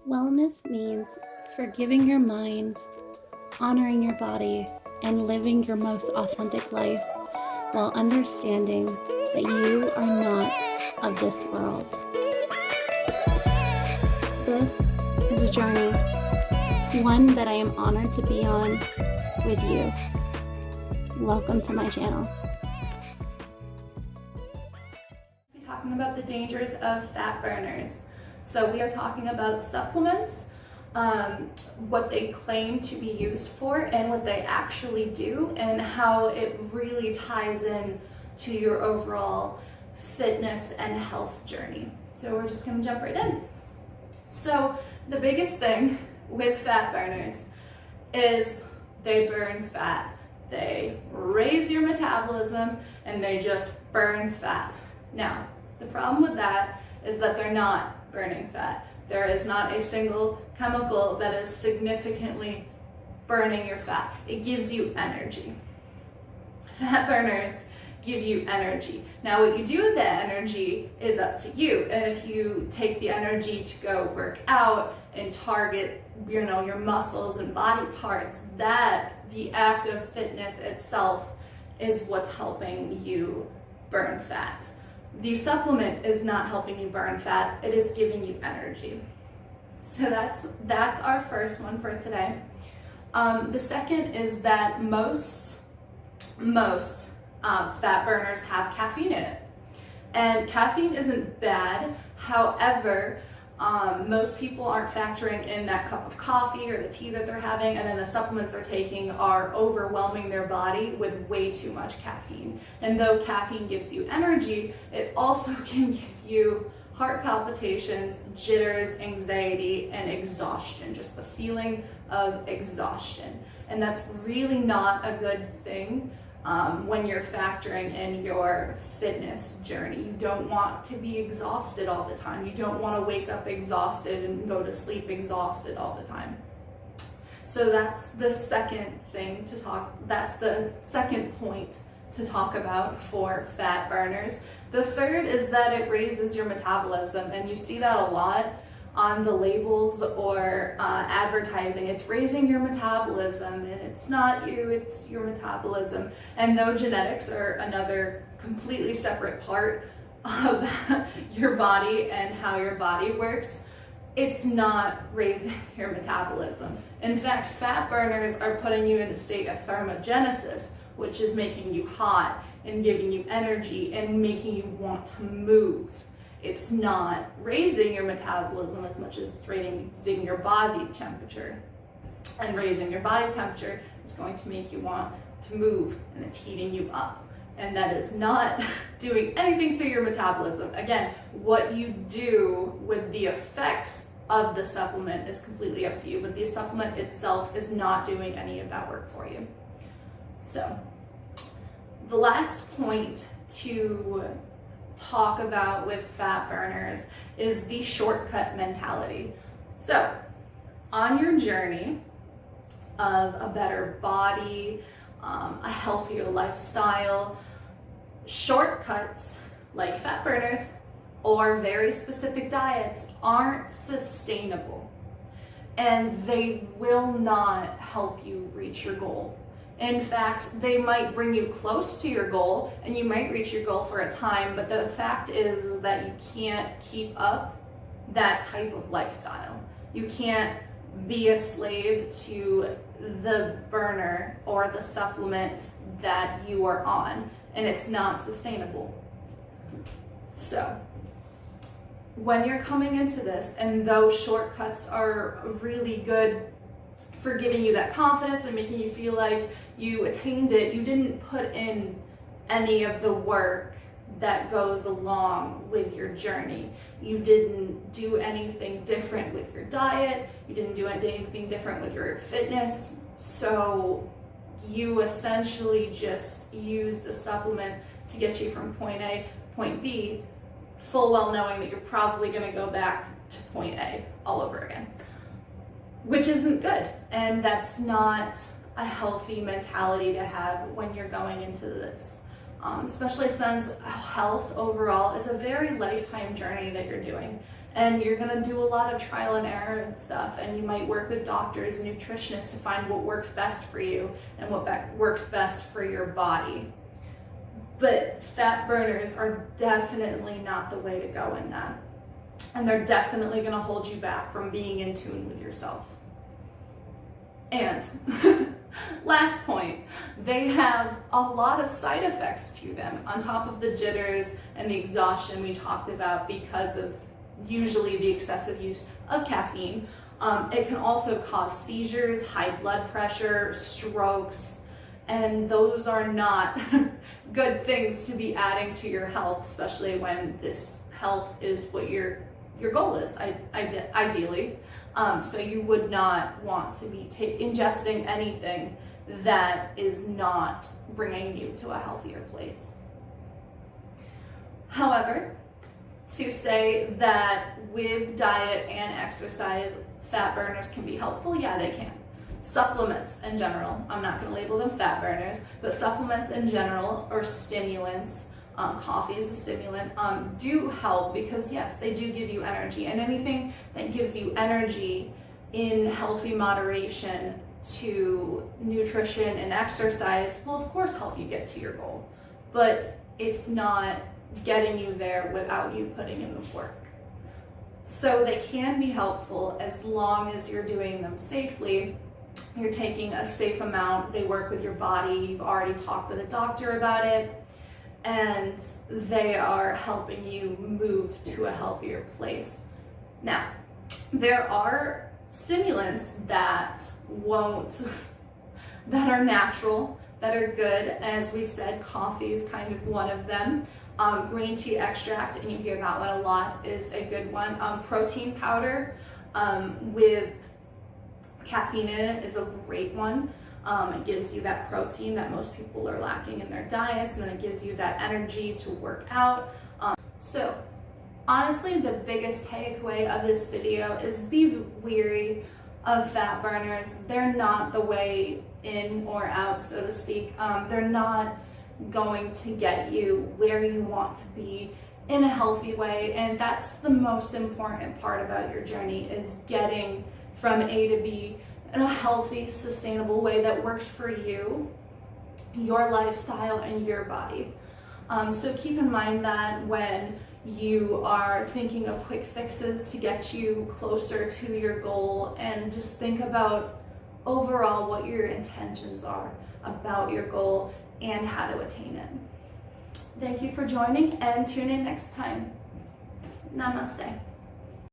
Wellness means forgiving your mind, honoring your body, and living your most authentic life while understanding that you are not of this world. This is a journey, one that I am honored to be on with you. Welcome to my channel. We're talking about the dangers of fat burners. So we are talking about supplements, what they claim to be used for and what they actually do, and how it really ties in to your overall fitness and health journey. So we're just gonna jump right in. So the biggest thing with fat burners is they burn fat. They raise your metabolism and they just burn fat. Now, the problem with that is that they're not burning fat. There is not a single chemical that is significantly burning your fat. It gives you energy. Fat burners give you energy. Now, what you do with that energy is up to you. And if you take the energy to go work out and target, your muscles and body parts, that the act of fitness itself is what's helping you burn fat. The supplement is not helping you burn fat, it is giving you energy. So that's our first one for today. The second is that most fat burners have caffeine in it. And caffeine isn't bad, however, most people aren't factoring in that cup of coffee or the tea that they're having, and then the supplements they're taking are overwhelming their body with way too much caffeine. And though caffeine gives you energy, it also can give you heart palpitations, jitters, anxiety, and exhaustion, just the feeling of exhaustion. And that's really not a good thing. When you're factoring in your fitness journey. You don't want to be exhausted all the time. You don't want to wake up exhausted and go to sleep exhausted all the time. So that's the second thing to talk, that's the second point to talk about for fat burners. The third is that it raises your metabolism, and you see that a lot on the labels or advertising. It's raising your metabolism, and it's not you, it's your metabolism. And though genetics are another completely separate part of your body and how your body works, it's not raising your metabolism. In fact, fat burners are putting you in a state of thermogenesis, which is making you hot and giving you energy and making you want to move. It's not raising your metabolism as much as it's raising your body temperature. And raising your body temperature is going to make you want to move, and it's heating you up. And that is not doing anything to your metabolism. Again, what you do with the effects of the supplement is completely up to you, but the supplement itself is not doing any of that work for you. So, the last point to talk about with fat burners is the shortcut mentality. So, on your journey of a better body, a healthier lifestyle, shortcuts like fat burners or very specific diets aren't sustainable, and they will not help you reach your goal. In fact, they might bring you close to your goal, and you might reach your goal for a time, but the fact is that you can't keep up that type of lifestyle. You can't be a slave to the burner or the supplement that you are on, and it's not sustainable. So, when you're coming into this, and those shortcuts are really good for giving you that confidence and making you feel like you attained it, you didn't put in any of the work that goes along with your journey. You didn't do anything different with your diet. You didn't do anything different with your fitness. So you essentially just used a supplement to get you from point A to point B, full well knowing that you're probably going to go back to point A all over again, which isn't good. And that's not a healthy mentality to have when you're going into this. especially since health overall is a very lifetime journey that you're doing. And you're gonna do a lot of trial and error and stuff, and you might work with doctors, nutritionists to find what works best for you and what works best for your body. But fat burners are definitely not the way to go in that. And they're definitely gonna hold you back from being in tune with yourself. And last point, they have a lot of side effects to them on top of the jitters and the exhaustion we talked about because of usually the excessive use of caffeine. It can also cause seizures, high blood pressure, strokes, and those are not good things to be adding to your health, especially when this health is what your goal is, ideally. So you would not want to be ingesting anything that is not bringing you to a healthier place. However, to say that with diet and exercise, fat burners can be helpful, yeah, they can. Supplements in general, I'm not going to label them fat burners, but supplements in general, or stimulants, coffee is a stimulant, do help because yes, they do give you energy, and anything that gives you energy in healthy moderation to nutrition and exercise will of course help you get to your goal, but it's not getting you there without you putting in the work. So they can be helpful as long as you're doing them safely. You're taking a safe amount, they work with your body, you've already talked with a doctor about it, and they are helping you move to a healthier place. Now, there are stimulants that are natural, that are good. As we said, coffee is kind of one of them. Green tea extract, and you hear that one a lot, is a good one. Protein powder with caffeine in it is a great one. It gives you that protein that most people are lacking in their diets, and then it gives you that energy to work out. So honestly, the biggest takeaway of this video is be wary of fat burners. They're not the way in or out, so to speak. They're not going to get you where you want to be in a healthy way, and that's the most important part about your journey, is getting from A to B in a healthy, sustainable way that works for you, your lifestyle, and your body. So keep in mind that when you are thinking of quick fixes to get you closer to your goal, and just think about overall what your intentions are about your goal and how to attain it. Thank you for joining, and tune in next time. Namaste.